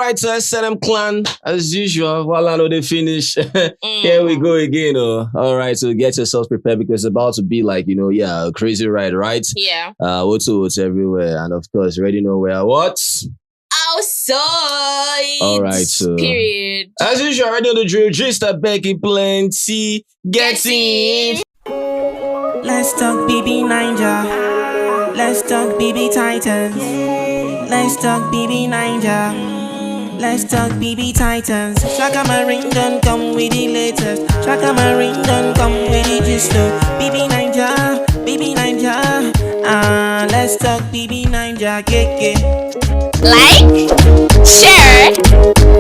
right, so SNM clan, as usual, while I know they finish, here we go again. All right, so get yourselves prepared because it's about to be like, a crazy ride, right? Yeah. What's everywhere. And of course, you already know where what? Outside. All right, so. Period. As usual, already on the drill, just a Becky plenty. Get in. Let's talk BB Ninja. Let's talk BB Titans. Let's talk BB Ninja. Let's talk BB Titans. Shaka my ring done come with the latest. Shaka my ring done come with the gist. BB Ninja, BB Ninja. Let's talk BB Ninja. Like, share,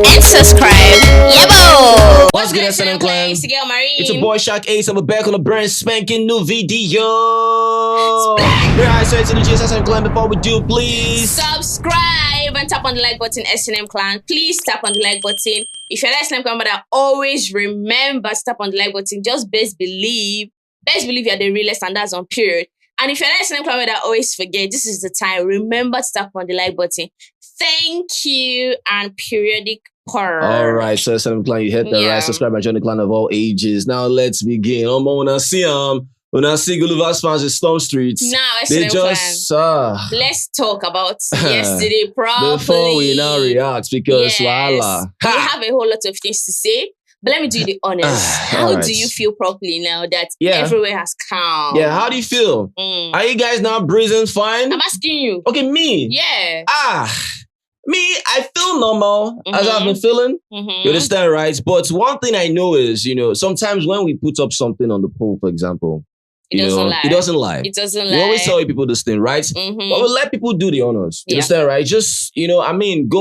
and subscribe. Yebo! What's good, SNM clan? It's your girl Marine. It's your boy Shark Ace. I'm back on a brand spanking new video. Alright, so it's the SNM clan. Before we do, please subscribe and tap on the like button, SNM clan. Please tap on the like button. If you're an SNM clan, but always remember to tap on the like button. Just best believe you're the realest, and that's on period. And if you're an SNM clan, but always forget, this is the time. Remember to tap on the like button. Thank you and periodic purr. All right, so SNM clan, you hit the right. Subscribe and join the clan of all ages. Now let's begin. When I see Gulliver's fans in Storm Street, they just let's talk about yesterday properly before we now react because voila, we have a whole lot of things to say. But let me do the honors. How do you feel properly now that everywhere has calm? Yeah, how do you feel? Are you guys now breathing fine? I'm asking you. Okay, me. Yeah. Me, I feel normal as I've been feeling. You understand, right? But one thing I know is, sometimes when we put up something on the poll, for example, it doesn't lie. We always tell people this thing, right? But we let people do the honors. You understand, right? Just, go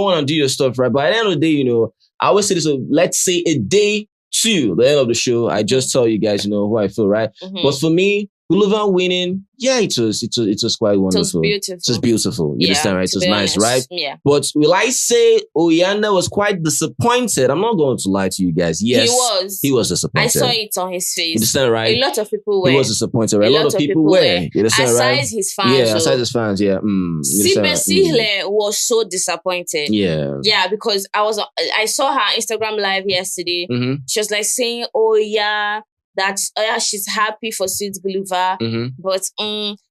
on and do your stuff, right? But at the end of the day, I always say this, let's say a day to the end of the show, I just tell you guys, who I feel, right? But for me, Gulliver winning, it was quite wonderful. It was beautiful. It was beautiful. You understand, right? It was nice, right? Yeah. But will I say Oyanda was quite disappointed? I'm not going to lie to you guys. Yes, he was disappointed. I saw it on his face. You understand, right? A lot of people were. He was disappointed, right? A lot of people were. You understand, right? Aside his fans. Yeah, aside his fans, yeah. Sihle was so disappointed. Yeah. Yeah, because I saw her Instagram live yesterday. She was like saying, she's happy for Sweet Gulliver, but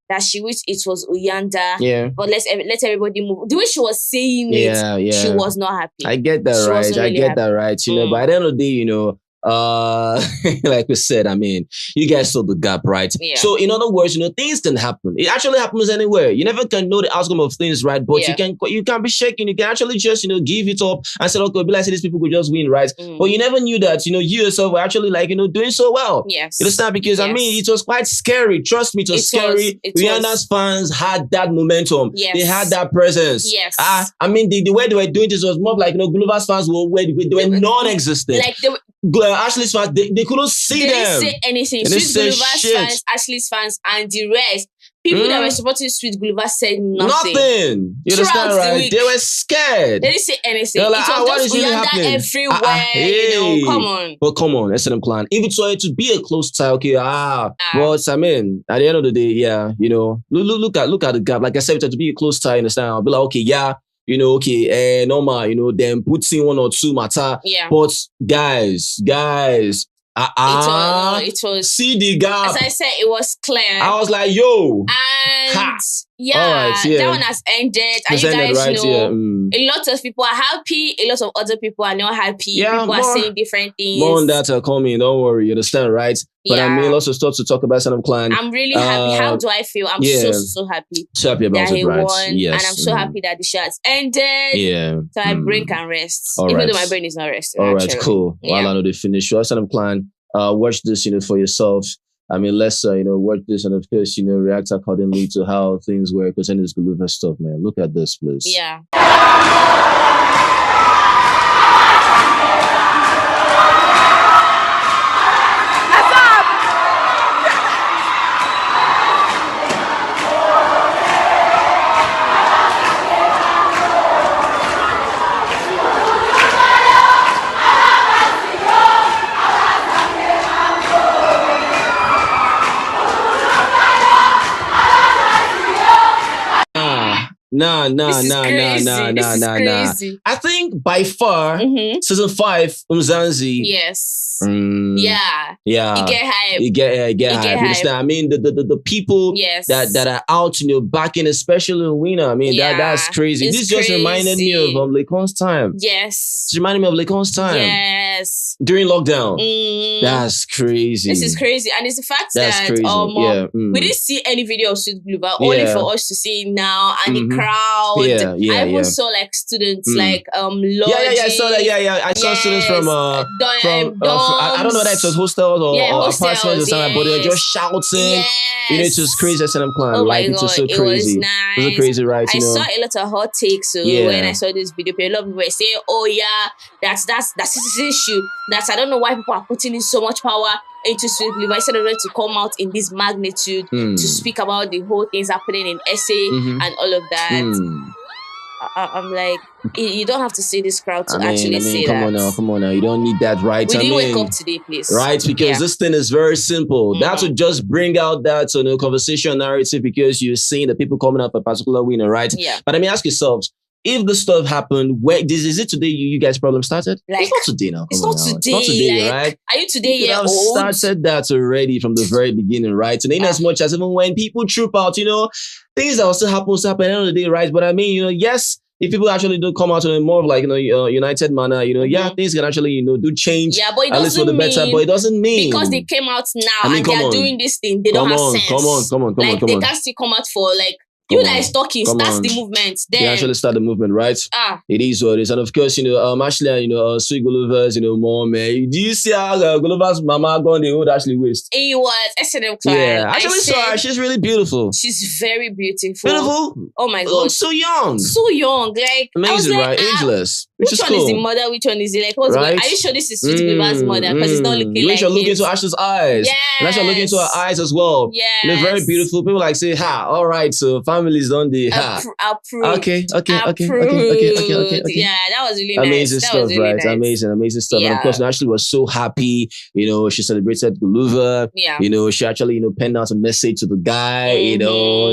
that she wished it was Oyanda. Yeah. But let everybody move. The way she was saying it, she was not happy. I get that right. That right. But at the end of the day, like we said, you guys saw the gap, right? Yeah. So in other words, things can happen. It actually happens anywhere. You never can know the outcome of things, right? But you can be shaking. You can actually just, give it up and say, okay, be like, these people could just win, right? But you never knew that, you yourself were actually doing so well. Yes. You understand? Because it was quite scary. Trust me, it was scary. Rihanna's fans had that momentum. Yes. They had that presence. Yes. The way they were doing this was more like, Gulliver's fans were non-existent. Like Ashley's fans, they couldn't see them. They didn't say anything. Sweet Gulliver's fans, Ashley's fans, and the rest. People that were supporting Sweet Gulliver said nothing. You understand, right? They were scared. They didn't say anything. Like, it was just Oyanda everywhere. Come on. But come on, SNM clan. If it's going to be a close tie, okay, but at the end of the day, look at the gap. Like I said, it's to be a close tie, understand? I'll be like, okay, normal, then put in one or two matter. Yeah. But guys, it was see the gap. As I said, it was clear. I was like, yo. And that one has ended. And you guys know, a lot of people are happy. A lot of other people are not happy. People are saying different things. More on that are coming. Don't worry. You understand, right? But lots of stuff to talk about SNM clan. I'm really happy. How do I feel? I'm so happy. So happy about that he right? won. Yes. And I'm so happy that the show has ended. Yeah. So my brain can rest. All even right. though my brain is not resting. All right, actually. cool. While I know they finish. SNM clan, watch this, for yourself. Let's, watch this and of course, react accordingly to how things work concerning this Gulliver stuff, man. Look at this, please. Yeah. Nah. Crazy. I think think by far, season 5, Mzansi. Yes. Yeah. You get hype. You get hype. You understand? I mean, the people that are out, backing, especially Wina. I mean, that's crazy. This just reminded me of Lecon's time. Yes. It reminded me of Lecon's time. Yes. During lockdown. That's crazy. This is crazy. And it's the fact that we didn't see any video of Sweet Bloover, only for us to see it now, and the crowd. I even saw like students like Logic. I saw that. I saw students from I don't know whether it was hostels or apartments or something, but they were just shouting. It was crazy. SNM Clan. Oh like, my God, it was so crazy. It was nice. It was a crazy ride. I saw a lot of hot takes when I saw this video. A lot of people were saying, "Oh yeah, that's this issue. I don't know why people are putting in so much power into Sweet Bloover instead of them to come out in this magnitude to speak about the whole things happening in SA and all of that." I'm like, you don't have to see this crowd to actually say that. Come on now. You don't need that, right? We didn't wake up today, please. Right? Because this thing is very simple. That would just bring out that conversation narrative because you're seeing the people coming up a particular winner, right? Yeah. But I mean, ask yourselves, if the stuff happened, is it today you guys' problem started? Like, it's not today now. It's not today, like, right? Are you today you have started that already from the very beginning, right? And in as much as even when people troop out, things that will still happen at the end of the day, right? But I mean, yes, if people actually do come out in a more of like, united manner, things can actually, do change. Yeah, but it at least for the better. But it doesn't mean because they came out now and they are doing this thing, they don't have sense. Come on. They can't still come out for like. You guys talking, starts the movement. Then you actually start the movement, right? It is what it is. And of course, Ashley, Sweet Gulliver's, mom, do you see how Gulliver's mama gone the old Ashley waist? It was SNM Clan. Yeah, I actually saw her. She's really beautiful. She's very beautiful. Beautiful? Oh my God. So young. So young. Like, amazing, right? Ageless. Which one is the mother? Which one is it? Like, what's right? Are you sure this is Sweet Gulliver's mother? Because it's not looking like look into Ashley's eyes. Yeah. And I should look into her eyes as well. Yeah. Very beautiful. People like say, all right, so families don't the Approve. Okay. Yeah, that was really nice. Amazing stuff, right? Nice. Amazing stuff. And of course, Ashley was so happy. She celebrated Gulliver. Yeah. She actually, penned out a message to the guy,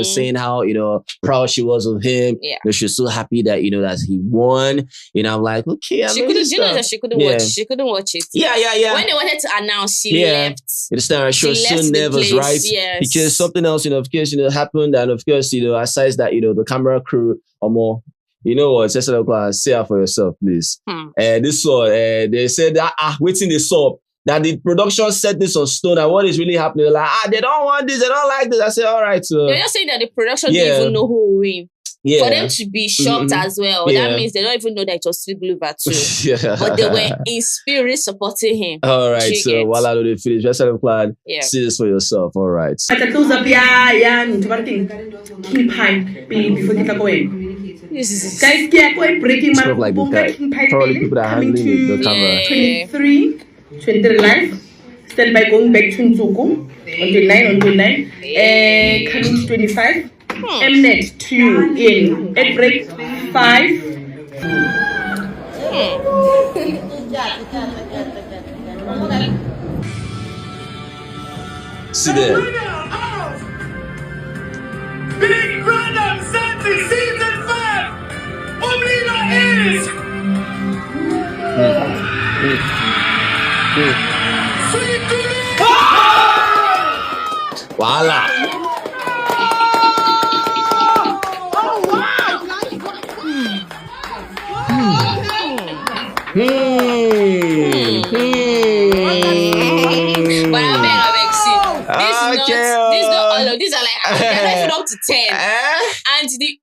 saying how, proud she was of him. Yeah. She was so happy that, that he won. I'm like, okay, she couldn't watch. She couldn't watch it. Yeah. When they wanted to announce, she left. You understand? She was so nervous, right? Yes. Because something else, of course, happened. And of course, aside that, the camera crew or more, what? Just say it for yourself, please. This one, they said that, waiting they saw that the production set this on stone and what is really happening. They're like, they don't want this, they don't like this. I said, all right. So they're just saying that the production didn't even know who will win. Yeah. For them to be shocked as well, that means they don't even know that it was Sweet Bloover too. But they were in spirit supporting him. All right, so while I do the finish, just have a plan. See this for yourself. All right. At the close up, keep high before you go in. Guys, go breaking my like probably people that are handling the camera. 23 live. Stand by going back to Nzuku on 29. Coming to 25. Mnet 2 in at break 5. See there. Big Brother Mzansi season 5. Umlilo is. Voila. But I beg, see. These not all of these are like they're not up to 10. And the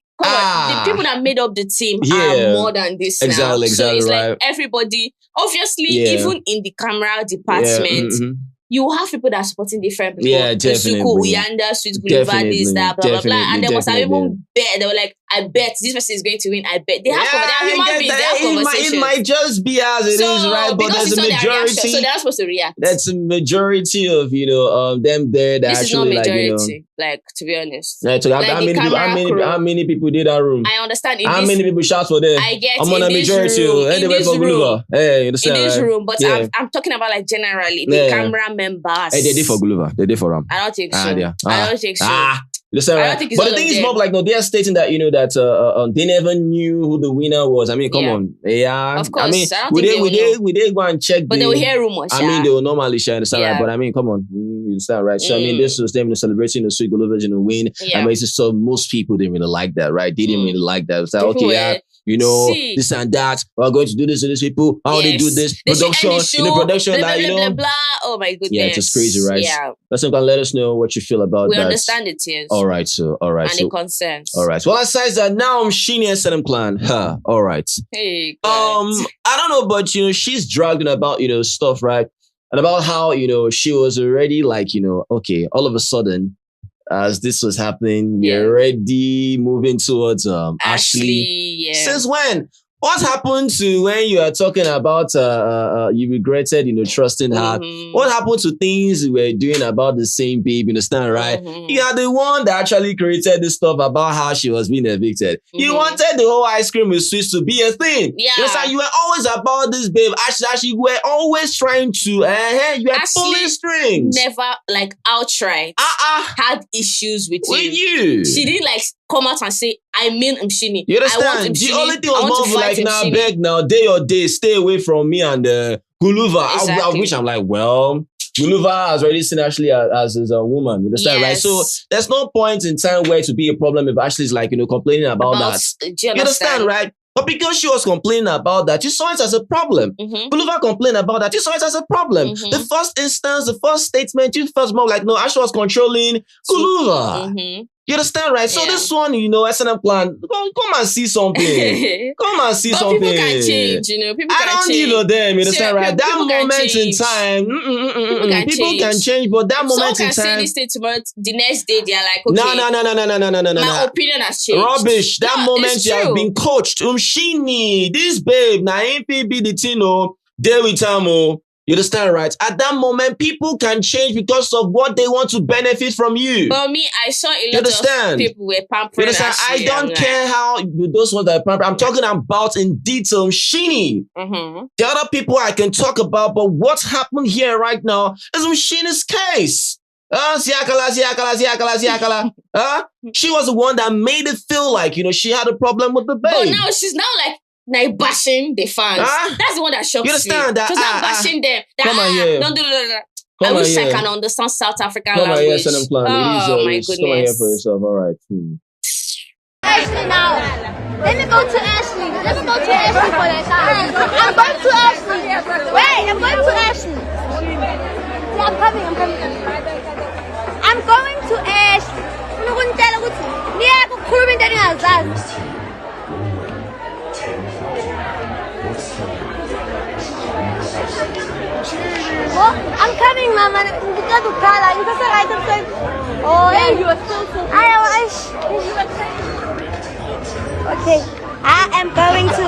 people that made up the team are more than this now. So it's like everybody, obviously, even in the camera department, you have people that are supporting different people. Yeah, definitely. Suku, Uyanda, Sweet Gulliver, this, that, blah, blah, blah. And there was even bet. They were like, I bet this person is going to win. I bet. They have human beings, they have conversations. It might just be as it is, right? But there's a majority. So they're not supposed to react. That's a majority of, them there that this actually is not majority, like, to be honest. Right, so like how many people did that room? I understand. How many people shout for them? I get I'm on a majority. In this room. But I'm talking about like generally, the camera members. Hey, they did for Gulliver. They did for Ram. I don't think so. I don't think so. You understand, right? But the thing is more like, no, they are stating that, that they never knew who the winner was. I mean, come on. Yeah. Of course. I mean, we did go and check. But they will hear rumors. I mean, they will normally share, understand, right? But I mean, come on. You understand, right? So, I mean, this was them celebrating the sweet Guluva win. Yeah. I mean, so most people didn't really like that, right? They didn't really like that. It's like, okay, yeah. This and that. We're going to do this to these people. How they do this? Production, production, blah, blah, blah. Oh my goodness. Yeah, it's just crazy, right? Yeah. Let's let us know what you feel about that. We understand it, yes. All right, so and the concerns. All right. Well, aside that, now Mshini'S and Clan. All right. Hey. I don't know, but she's dragging about stuff, right? And about how she was already like okay, all of a sudden. As this was happening, you're already moving towards Ashley. Yeah. Since when? What happened to when you are talking about you regretted, trusting her? What happened to things you were doing about the same babe? You understand, right? You are the one that actually created this stuff about how she was being evicted. You wanted the whole ice cream with sweets to be a thing. Yeah. You understand? You were always about this babe. Actually, you were always trying to, you were pulling strings. Never like outright had issues with you. She didn't like come out and say, I mean Mshini. You understand? The only thing was more like, now beg now, day or day, stay away from me and Guluva. Exactly. Which I'm like, well, Guluva has already seen Ashley as a woman. You understand, right? So there's no point in time where it would be a problem if Ashley's like, complaining about that. You understand, right? But because she was complaining about that, you saw it as a problem. Guluva complained about that, you saw it as a problem. The first instance, the first statement, you felt more like, no, Ashley was controlling Guluva. You understand, right? So this one, SNM Clan, come and see something. Come and see something. People can change, People can change. I don't them, you understand, right? That moment in time, people can change, but that moment in time. Someone can say this tomorrow, the next day, they're like, okay. No. My opinion has changed. Rubbish. That moment you have been coached. Mshini, this babe, na be the Tino, there with time, you understand, right? At that moment, people can change because of what they want to benefit from you. But me, I saw a lot of people were pampering. You understand? I don't care how those ones that are pampering. I'm talking about in detail, Mshini. The other people I can talk about, but what's happened here right now is Mshini's case. Siakala. She was the one that made it feel like, she had a problem with the babe. But now she's like bashing the fans. That's the one that shocks me. You understand that? She's not bashing them. Come on here. Don't do that. I wish I can understand South African language. Come on my goodness. Come on here for yourself. All right. Ashley now. Let me go to Ashley. Let me go to Ashley for that time. I'm going to Ashley. Wait, I'm going to Ashley. Yeah, I'm coming. I'm going to Ashley. Oh, I'm coming, Mama. Oh, yeah, you are so okay, I am going to.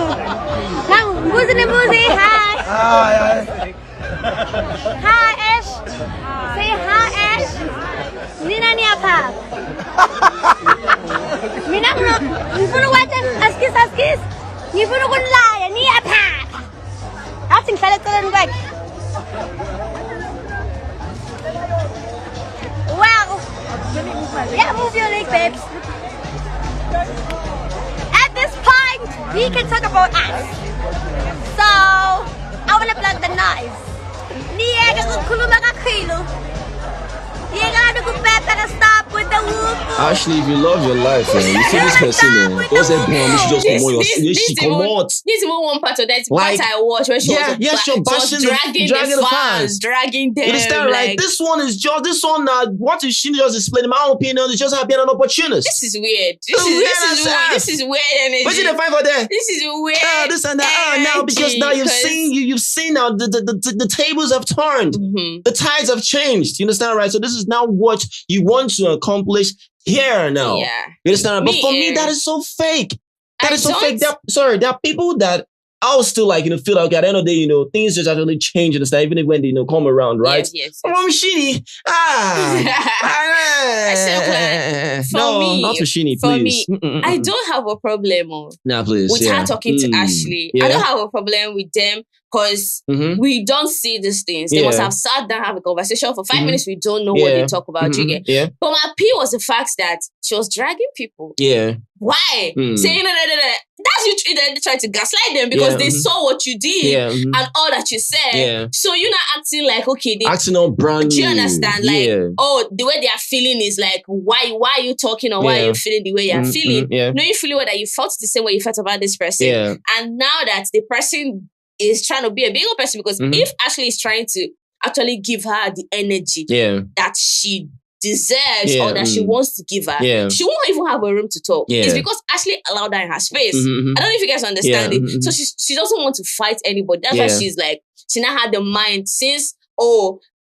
Now, who's in the movie? Hi. Hi, Ash. Say hi, Ash. Nina niapa. Mina no. Nifuna wacha askis. Nifuna kunlaya niapa. Athi ngihlale eceleni kwakhe. Wow. Yeah, move your leg, babes. At this point, we can talk about us. So, I want to plug the noise. Stop with the whoop. Actually, if you love your life, you see this person, what's that bomb? You should just come on. She come out. This is one part of that part I watched where she was dragging the fans, dragging them. You understand, right? This one is just what is she just explaining? My opinion is just being an opportunist. This is weird. This is weird energy. What's in the fight for there? This is weird. This and that. Now because now you've seen now the tables have turned. The tides have changed. You understand, right? So this is now what you want to accomplish here now. Yeah. You understand? But for me, that is so fake. That is so fake. There are people that I'll still like, feel like at the end of the day, things just actually change, understand? Even when they, come around, right? Yes. Mshini, For me, not Mshini, for please. me, I don't have a problem please, with her talking to Ashley. Yeah. I don't have a problem with them because we don't see these things. They must have sat down, have a conversation for 5 minutes. We don't know what they talk about. Yeah. But my P was the fact that she was dragging people. Yeah. Why? Saying that's you trying to gaslight them because they saw what you did and all that you said. Yeah. So you're not acting like, okay, acting on brand new. Do you understand? Like, the way they are feeling is like, why are you talking or why are you feeling the way you're feeling? No, you feel that you felt the same way you felt about this person. Yeah. And now that the person is trying to be a bigger person, because if Ashley is trying to actually give her the energy that she deserves or that she wants to give her, she won't even have a room to talk. It's because Ashley allowed her in her space. I don't know if you guys understand it. So she doesn't want to fight anybody. That's why she's like, she now had the mind since,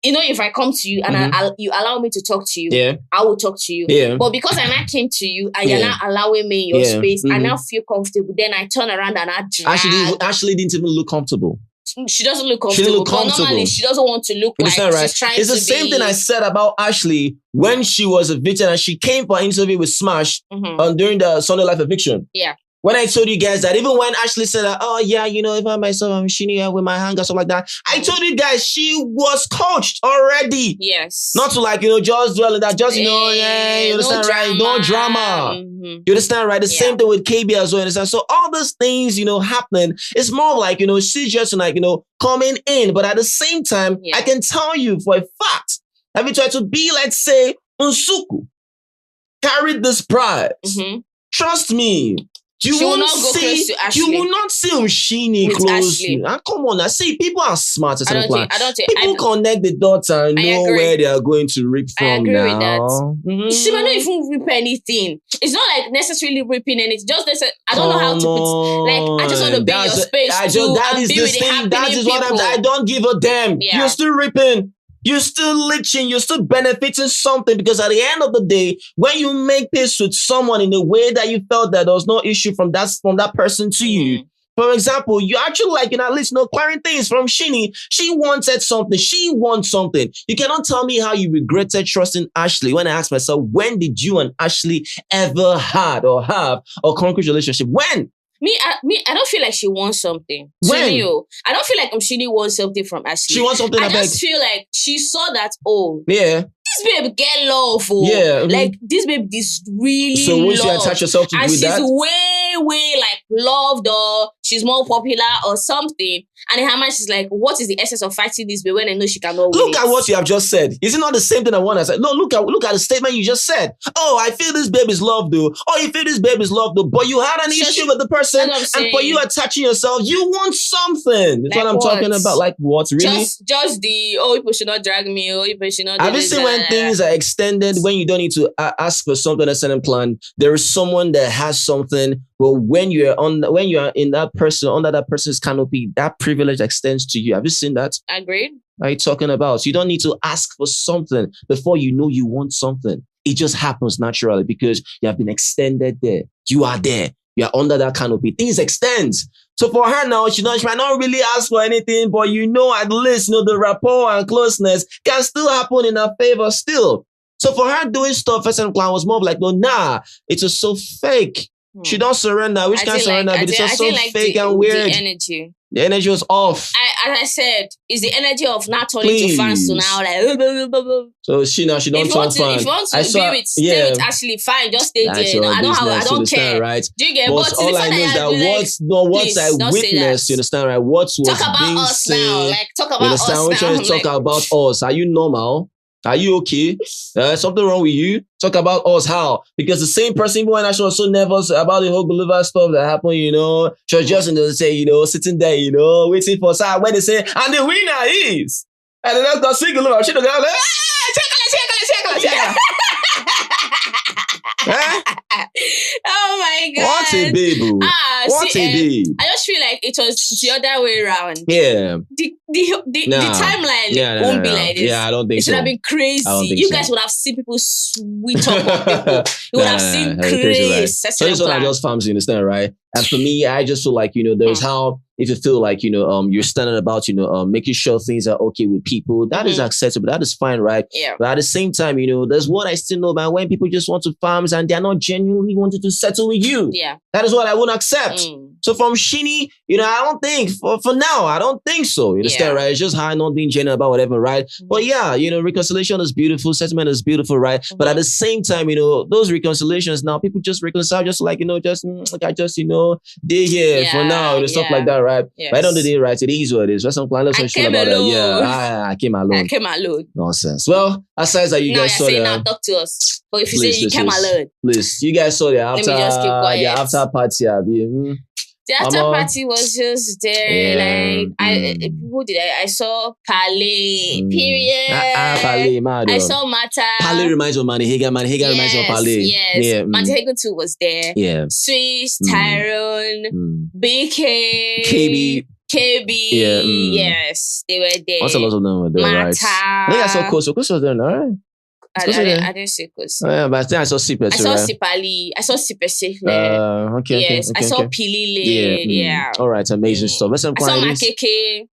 if I come to you and you allow me to talk to you, I will talk to you. But because I now came to you and you're not allowing me in your space, I now feel comfortable. Then I turn around and I drag. Ashley didn't even look comfortable. She doesn't look comfortable. But normally, she doesn't want to look like she's trying to be... It's the same thing I said about Ashley when she was a victim and she came for an interview with Smash during the Sunday Life eviction. Yeah. When I told you guys that, even when Ashley said that, if I myself, I'm Mshini with my hanger, stuff like that, I told you guys she was coached already. Yes. Not to just dwell in that, you understand, right? No drama. You understand, right? The same thing with KB as well, understand? So all these things, happening, it's more like, she's just like, coming in. But at the same time, I can tell you for a fact, have you tried to be, let's say, Nsuku, carried this prize. Trust me. You will not see Mshini close. Come on, now. See, people are smart. People connect the dots and know where they are going to rip from. I agree with that. She might not even rip anything. It's not like necessarily ripping anything. Just I don't know how to put. Like, I just want to be in your space. That is what I don't give a damn. You're still ripping. You're still leeching, you're still benefiting something, because at the end of the day, when you make peace with someone in a way that you felt that there was no issue from that person to you, for example, you actually at least clearing things from Shini. She wanted something. She wants something. You cannot tell me how you regretted trusting Ashley. When I asked myself, when did you and Ashley ever have a concrete relationship? When? I don't feel like she wants something. When? I don't feel like Mshini wants something from Ashley. She wants something. I just feel like she saw that, this babe get love. Like, this babe is really so once you attach yourself to and with she's that, way like loved, or she's more popular or something. And in her mind, she's like, what is the essence of fighting this babe when I know she cannot win? Look at what you have just said. Is it not the same thing I want to say? No, look at the statement you just said. Oh, I feel this babe is loved though. Oh, you feel this babe is loved though. But you had an issue with the person, and for you attaching yourself, you want something. That's like what I'm talking about. Like what? Really? Just the, people should not drag me. People should not. Have you seen when things are extended, when you don't need to ask for something at a certain plan? There is someone that has something. But when you are in that person, under that person's canopy, that privilege extends to you. Have you seen that? Agreed. What are you talking about? So you don't need to ask for something before you know you want something. It just happens naturally because you have been extended there. You are there. You are under that canopy. Things extend. So for her now, she might not really ask for anything, but at least the rapport and closeness can still happen in her favor still. So for her doing stuff, first and plan was more of like, it was so fake. She don't surrender. Which kind of surrender? But it's just so fake and weird. The energy was off. As I said, it's the energy of not turning to fans to now like. So she don't turn fans. If you want to stay with Ashley, fine, just stay there. I don't care. Right? Do you get? But all I know is that what I witnessed, you understand, right? What was talk about being us said. now. Like, talk about you us understand? Which one is talk about us? Are you normal? Are you okay? Something wrong with you? Talk about us. How? Because the same person, even when I was so nervous about the whole believer stuff that happened, she was just sitting there, waiting for side when they say, and the winner is. And then that's the single believer. She don't go like, check. Oh my God. What a babe. What a babe. I just feel like it was the other way around. Yeah. The timeline won't be like this. Yeah, I don't think it should have been crazy. You guys would have seen people sweet up on people. You would have seen crazy. So this one I just farms, you understand, right? And for me, I just feel like, there's how, if you feel like, you're standing about, making sure things are okay with people, that is acceptable. That is fine, right? Yeah. But at the same time, there's what I still know about when people just want to farms and they're not genuinely wanting to settle with you. Yeah. That is what I won't accept. So from Mshini, I don't think, for now, I don't think so. You understand, right? It's just how I'm not being genuine about whatever, right? But yeah, reconciliation is beautiful, settlement is beautiful, right? But at the same time, those reconciliations now, people just reconcile just like, they here for now, stuff like that, right? Yes. Right on the day, right? It is what it is. Let's not plan. Let's not feel about that. Yeah, I came alone. I came alone. Nonsense. Well, aside that you guys saw that. Now talk to us. But if you say you came alone, please, you guys saw the after party. The after party was just there. Who did I saw Pale. Period. Pale, I saw Mata. Pale reminds me of Manihega. Manihega reminds me of Pale. Yes. Yeah. Manihega too was there. Yeah. Swiss, Tyrone, BK, KB. Yeah. Yes, they were there. What's a lot of them were there, right? Mata. I think I saw Koso. Koso was there, right? I didn't see Kosi. Oh, yeah, but I think I saw Sipe too, I saw right? Sipali. I saw Sipe Safe. Okay. Yes, I saw Pilile. Yeah. All right, amazing stuff. Let's I saw Makeke.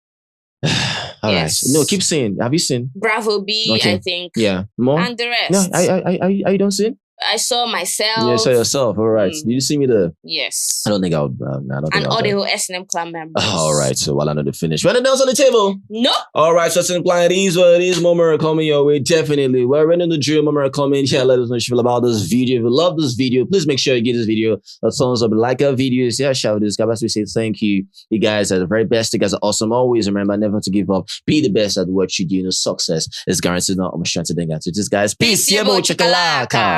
All right. No, keep saying. Have you seen? Bravo B, I think. Yeah. More? And the rest. No, I don't see it. I saw myself. Yeah, saw yourself. All right. Did you see me there? Yes. I don't think I would. And all the whole S&M clan members. All right. So while I know the finish, run it down on the table. No. All right. So S&M clan, it is what it is. Moment coming your way. Definitely. We're running the drill. Moment coming. Yeah, let us know what you feel about this video. If you love this video, please make sure you give this video a thumbs up. Like our videos. Yeah, shout this. God bless. We say thank you. You guys are the very best. You guys are awesome. Always remember never to give up. Be the best at what you do. Success is guaranteed. Not I'm trying to think at this, guys. Peace. Yeah, chakalaka.